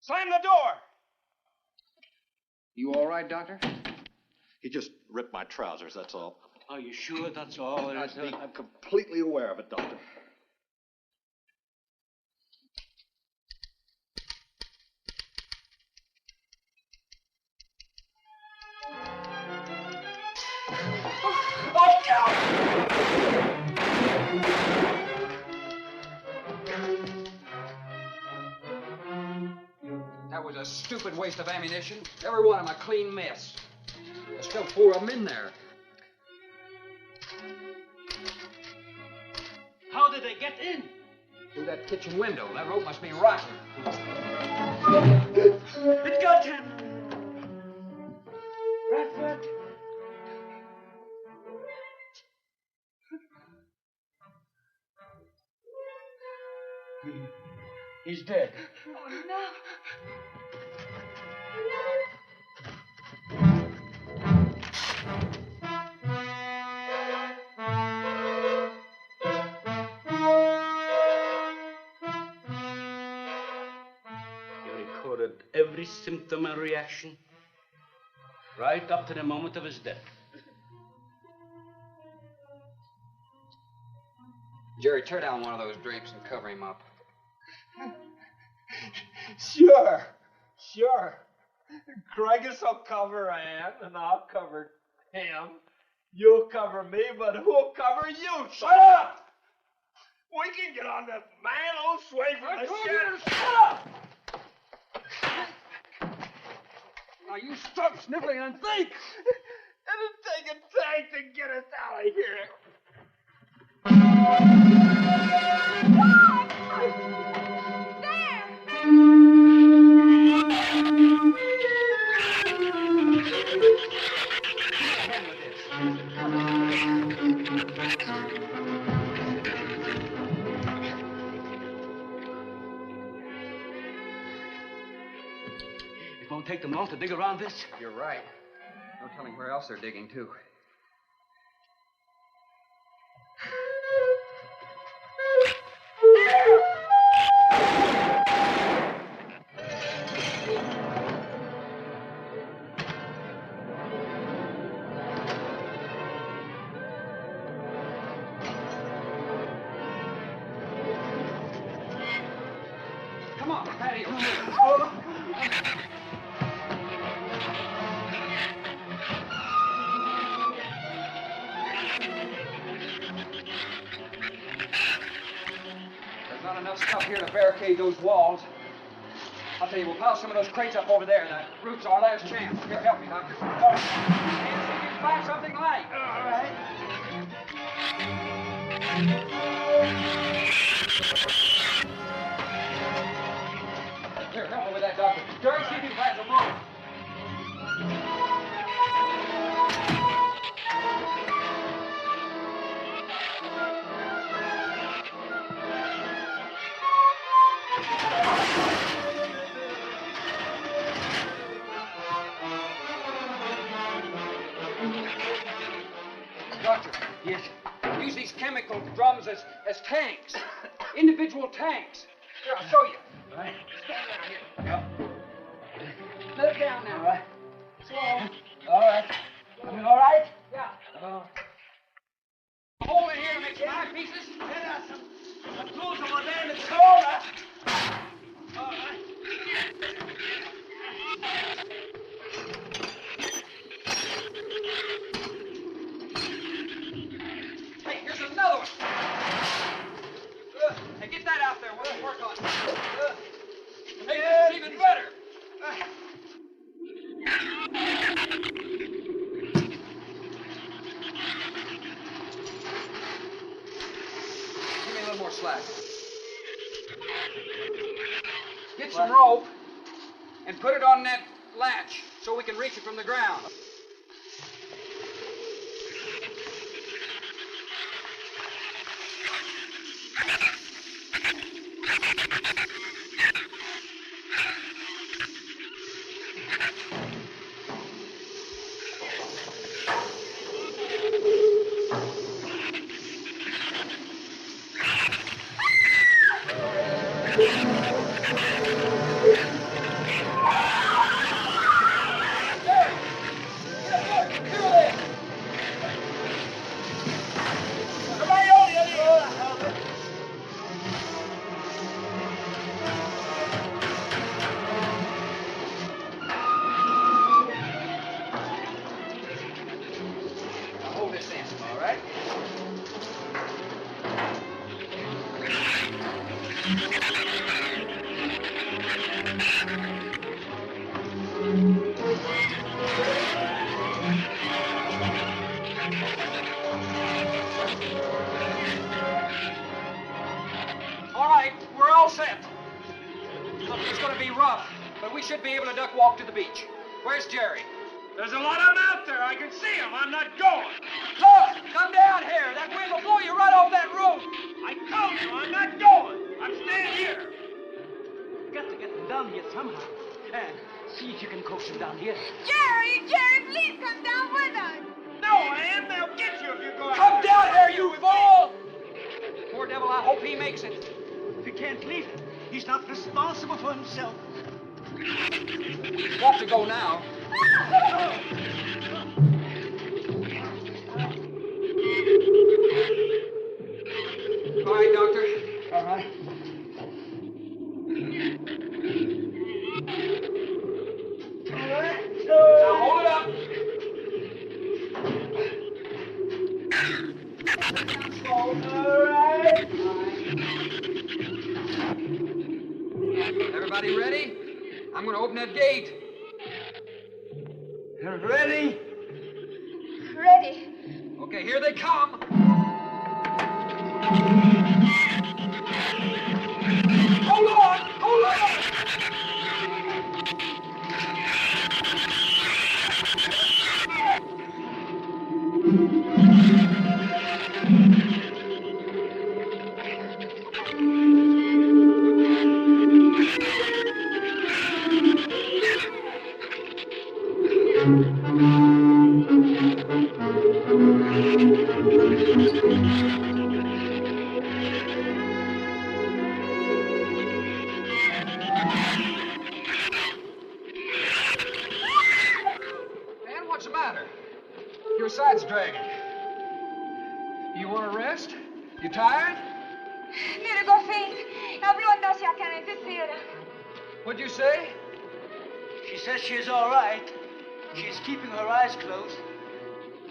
Speaker 6: Slam the door!
Speaker 8: You all right, Doctor?
Speaker 1: He just ripped my trousers, that's all.
Speaker 4: Are you sure that's all it is?
Speaker 1: I'm completely aware of it, Doctor.
Speaker 8: That was a stupid waste of ammunition. Every one of them a clean mess. There's still 4 of them in there.
Speaker 4: How did they get in?
Speaker 8: Through that kitchen window. That rope must be rotten.
Speaker 4: It got him! Bradford! He's dead.
Speaker 5: Oh, no.
Speaker 4: You recorded every symptom and reaction, right up to the moment of his death.
Speaker 8: Jerry, tear down one of those drapes and cover him up.
Speaker 9: Sure. Craigus will cover Ann, and I'll cover him. You'll cover me, but who'll cover you? Shut up! We can get on this man-o sway from the shit. Shut up!
Speaker 8: Now you stop sniffling and think!
Speaker 9: It'll take a tank to get us out of here.
Speaker 4: It won't take them long to dig around this.
Speaker 8: You're right. No telling where else they're digging, too. Come on, Patty. There's not enough stuff here to barricade those walls. I'll tell you, we'll pile some of those crates up over there. The roof's our last chance. Here, help me, Doctor. Can't see you find something light. All right. Here, help me with that, Doctor. Jerry, see if you can find some rope. Doctor.
Speaker 4: Yes.
Speaker 8: Use these chemical drums as tanks. Individual tanks. Here, I'll show you.
Speaker 4: All right.
Speaker 8: Stand down here. Yep. Let it down now.
Speaker 4: All right.
Speaker 8: Slow.
Speaker 4: All right. Coming all right?
Speaker 8: Yeah. Hole in here to make some eyepieces.
Speaker 4: Some tools over there in the corner. All right.
Speaker 8: Hey, here's another one. Hey, get that out there. We'll work on it. Make this even better. Give me a little more slack. Get some rope and put it on that latch so we can reach it from the ground. All right, we're all set. Look, it's going to be rough, but we should be able to duck walk to the beach. Where's Jerry?
Speaker 6: There's a lot of them out there. I can see them. I'm not going.
Speaker 8: Look, come down here. That wind will blow you right off that roof.
Speaker 6: I told you I'm not going. I'm staying here.
Speaker 4: Got to get them down here somehow. And see if you can coax them down here.
Speaker 5: Jerry, please come down with us.
Speaker 6: No, Ann, they'll get you if you go out.
Speaker 8: Come down here, you fool! Poor devil, I hope he makes it.
Speaker 7: We can't leave him. He's not responsible for himself.
Speaker 8: He's got to go now. All right, Doctor.
Speaker 7: All right.
Speaker 8: Now hold it up. Everybody ready? I'm going to open that gate.
Speaker 7: Ready?
Speaker 5: Ready.
Speaker 8: Okay, here they come. Hold on! Hold on! Man, what's the matter? Your side's dragging. You want to rest? You tired?
Speaker 5: Mira, go faint. Habló andase acá en desespera.
Speaker 8: What'd you say?
Speaker 7: She says she's all right. She's keeping her eyes closed.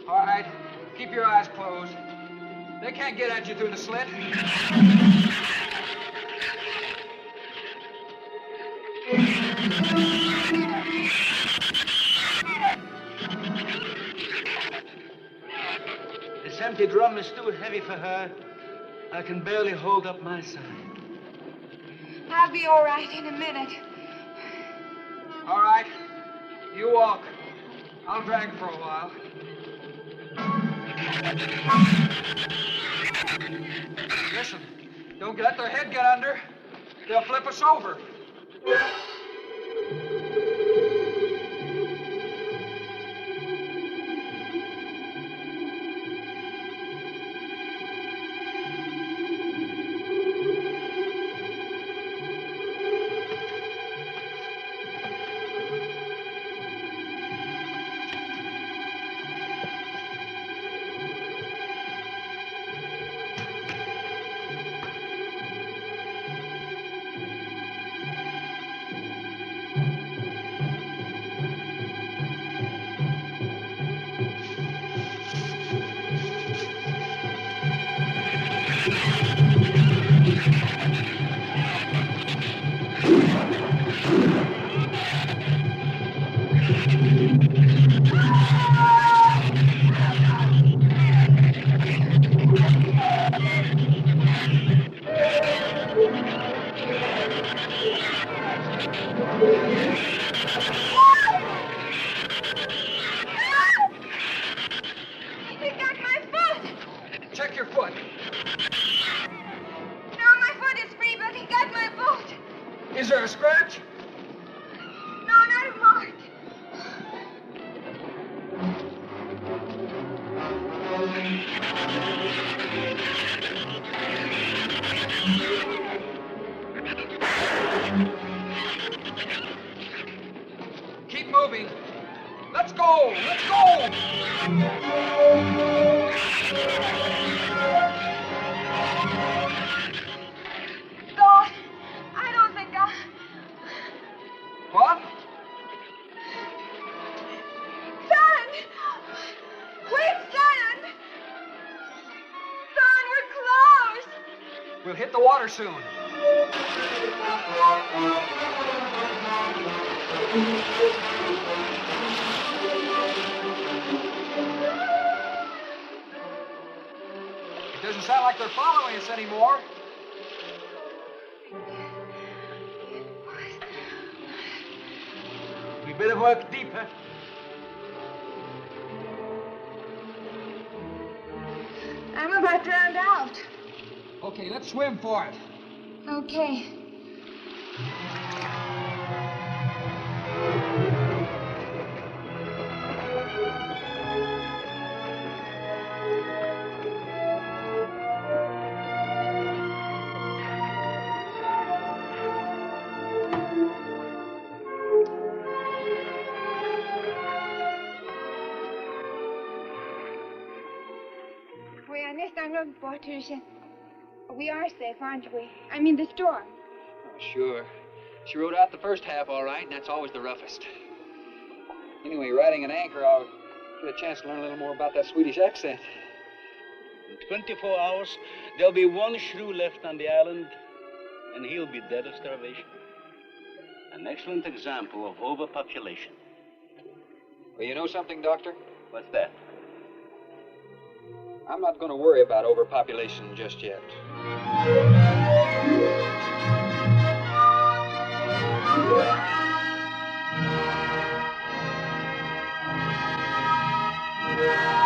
Speaker 8: All right, keep your eyes closed. They can't get at you through the slit.
Speaker 7: This empty drum is too heavy for her. I can barely hold up my side.
Speaker 5: I'll be all right in a minute.
Speaker 8: All right, you walk. I'll drag for a while. Listen, don't let their head get under. They'll flip us over.
Speaker 5: He got my foot.
Speaker 8: Check your foot.
Speaker 5: No, my foot is free, but he got my boot.
Speaker 8: Is there a scratch?
Speaker 5: No, not a mark.
Speaker 8: Keep moving. Let's go! Let's go!
Speaker 5: God, I don't think
Speaker 8: What?
Speaker 5: Son! Wait, son! Son, we're close!
Speaker 8: We'll hit the water soon. It doesn't sound like they're following us anymore.
Speaker 7: We better work deeper.
Speaker 5: I'm about drowned out.
Speaker 8: Okay, let's swim for it.
Speaker 5: Okay. We understand, no Patricia. We are safe, aren't we? I mean, the storm.
Speaker 8: Oh, sure. She rode out the first half all right, and that's always the roughest. Anyway, riding an anchor, I'll get a chance to learn a little more about that Swedish accent.
Speaker 4: In 24 hours, there'll be one shrew left on the island, and he'll be dead of starvation. An excellent example of overpopulation.
Speaker 8: Well, you know something, Doctor?
Speaker 4: What's that?
Speaker 8: I'm not going to worry about overpopulation just yet.
Speaker 5: Yeah.